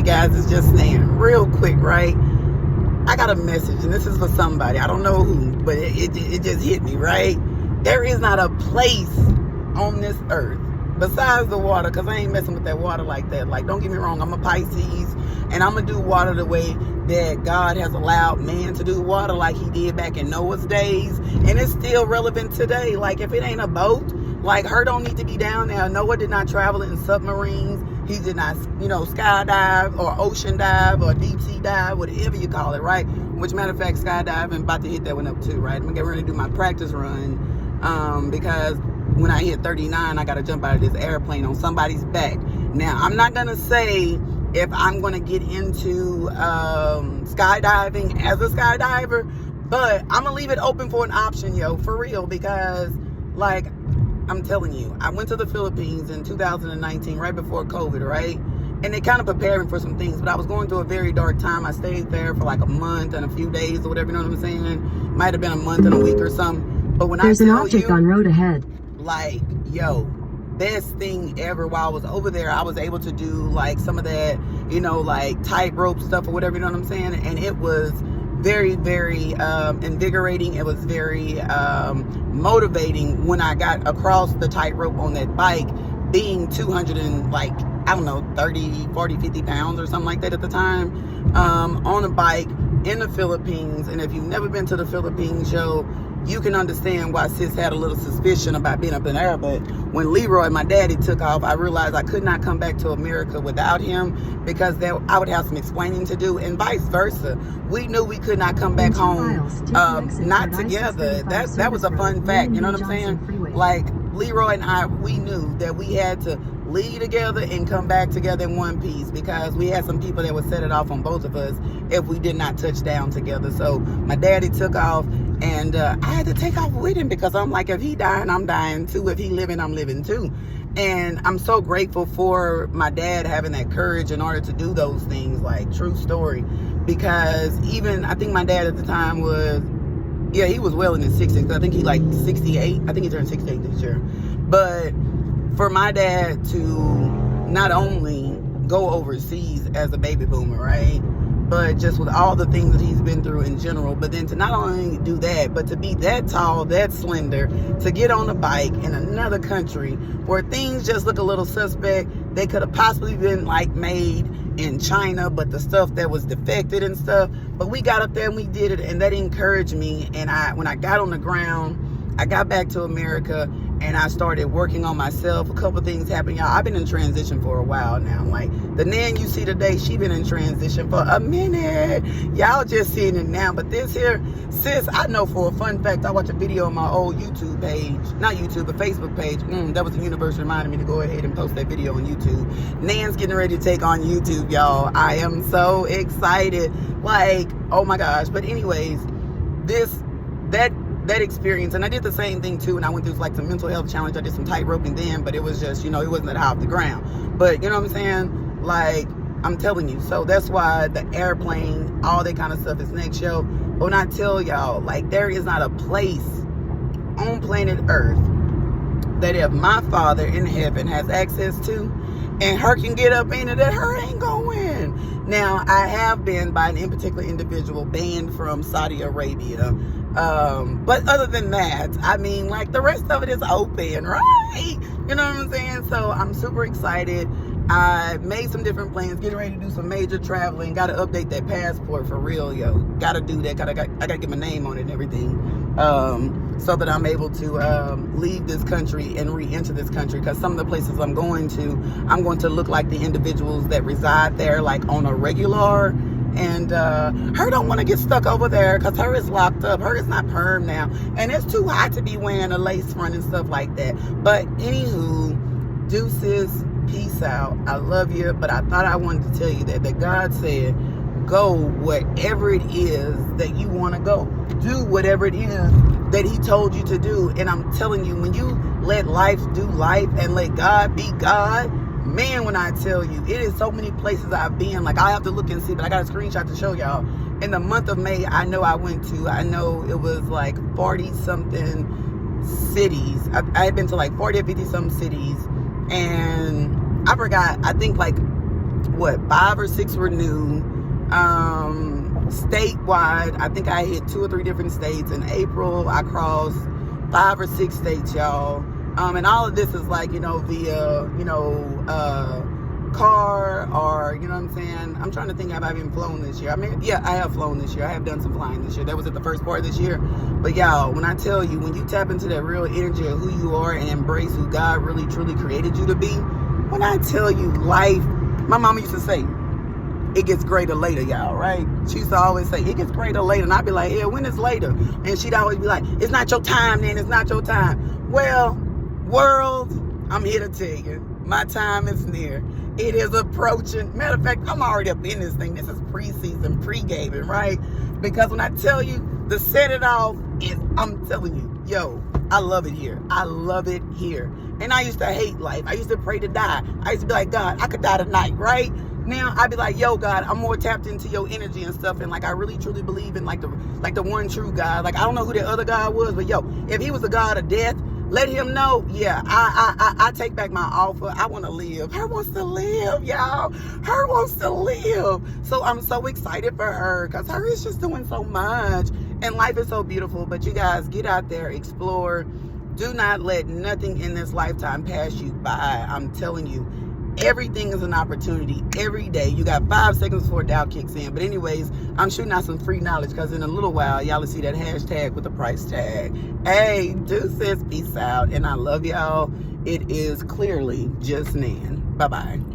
guys is just saying real quick, right? I got a message, and this is for somebody. I don't know who, but it just hit me, right? There is not a place on this earth besides the water, because I ain't messing with that water like that. Like, don't get me wrong, I'm a Pisces, and I'm going to do water the way that God has allowed man to do water, like he did back in Noah's days, and it's still relevant today. Like, if it ain't a boat, like, her don't need to be down there. Noah did not travel in submarines. He did not, skydive or ocean dive or deep sea dive, whatever you call it, right? Which, matter of fact, skydiving, about to hit that one up too, right? I'm going to get ready to do my practice run because when I hit 39, I got to jump out of this airplane on somebody's back. Now, I'm not going to say if I'm going to get into skydiving as a skydiver, but I'm going to leave it open for an option, for real, because, like, I'm telling you, I went to the Philippines in 2019, right before COVID, right? And they kind of prepared me for some things, but I was going through a very dark time. I stayed there for like a month and a few days or whatever, you know what I'm saying? Might have been a month and a week or something. But when there's I tell an object on road ahead. Like, best thing ever. While I was over there, I was able to do like some of that, like tightrope stuff or whatever, you know what I'm saying? And it was very, very invigorating. It was very motivating when I got across the tightrope on that bike, being 200 and like, I don't know, 30, 40, 50 pounds or something like that at the time, on a bike in the Philippines. And if you've never been to the Philippines, you can understand why sis had a little suspicion about being up in there. But when Leroy, my daddy, took off, I realized I could not come back to America without him, because I would have some explaining to do, and vice versa. We knew we could not come back home not together. That was a fun fact, you know what I'm saying? Like, Leroy and I, we knew that we had to leave together and come back together in one piece, because we had some people that would set it off on both of us if we did not touch down together. So my daddy took off, and I had to take off with him, because I'm like, if he dying, I'm dying too. If he living, I'm living too. And I'm so grateful for my dad having that courage in order to do those things, like, true story. Because even, I think my dad at the time was, he was well in his 60s. I think he like 68. I think he turned 68 this year. But for my dad to not only go overseas as a baby boomer, right? But just with all the things that he's been through in general, but then to not only do that, but to be that tall, that slender, to get on a bike in another country where things just look a little suspect. They could have possibly been like made in China, but the stuff that was defected and stuff. But we got up there and we did it, and that encouraged me. And when I got on the ground, I got back to America, and I started working on myself. A couple things happened, y'all. I've been in transition for a while now. Like, the Nan you see today, she been in transition for a minute. Y'all just seeing it now. But this here, sis, I know for a fun fact, I watched a video on my old YouTube page. Not YouTube, but Facebook page. That was the universe reminding me to go ahead and post that video on YouTube. Nan's getting ready to take on YouTube, y'all. I am so excited. Like, oh my gosh. But anyways, that experience, and I did the same thing too, and I went through like some mental health challenge. I did some tightrope then, but it was just, it wasn't that high off the ground. But you know what I'm saying? Like, I'm telling you. So that's why the airplane, all that kind of stuff is next show. But when I tell y'all, like, there is not a place on planet Earth that if my Father in heaven has access to, and her can get up in it, that her ain't going. Now, I have been, by an in particular individual, banned from Saudi Arabia. But other than that, I mean, like, the rest of it is open, right? You know what I'm saying? So I'm super excited. I made some different plans, getting ready to do some major traveling. Got to update that passport for real, Got to do that. I got to get my name on it and everything, so that I'm able to leave this country and re-enter this country. Because some of the places I'm going to look like the individuals that reside there, like, on a regular. And her don't want to get stuck over there, because her is locked up. Her is not perm now, and it's too hot to be wearing a lace front and stuff like that. But anywho, deuces, peace out. I love you, but I thought I wanted to tell you that God said, go wherever it is that you want to go. Do whatever it is that he told you to do. And I'm telling you, when you let life do life and let God be God, man, when I tell you, it is so many places I've been. Like, I have to look and see, but I got a screenshot to show y'all. In the month of May, I know it was like 40 something cities. I had been to like 40 or 50 some cities, and I forgot, I think like 5 or 6 were new. Statewide, I think I hit 2 or 3 different states. In April, I crossed 5 or 6 states, y'all. And all of this is like, via, car, or, you know what I'm saying? I'm trying to think, have I even flown this year? I mean, yeah, I have flown this year. I have done some flying this year. That was at the first part of this year. But y'all, when I tell you, when you tap into that real energy of who you are and embrace who God really, truly created you to be, when I tell you life, my mama used to say, it gets greater later, y'all, right? She used to always say, it gets greater later. And I'd be like, yeah, when is later? And she'd always be like, it's not your time, then. It's not your time. Well, world, I'm here to tell you, my time is near. It is approaching. Matter of fact, I'm already up in this thing. This is preseason, pre-gaming, right? Because when I tell you to set it off, I'm telling you, yo, I love it here. I love it here. And I used to hate life. I used to pray to die. I used to be like, God, I could die tonight, right? Now I'd be like, yo, God, I'm more tapped into your energy and stuff, and like I really truly believe in like the one true God. Like I don't know who the other God was, but yo, if he was a God of death, let him know. Yeah, I take back my offer. I want to live. Her wants to live, y'all. Her wants to live. So I'm so excited for her because her is just doing so much, and life is so beautiful. But you guys, get out there, explore. Do not let nothing in this lifetime pass you by. I'm telling you. Everything is an opportunity every day. You got 5 seconds before doubt kicks in. But anyways, I'm shooting out some free knowledge because in a little while, y'all will see that hashtag with the price tag. Hey, deuces, peace out. And I love y'all. It is clearly just Nan. Bye-bye.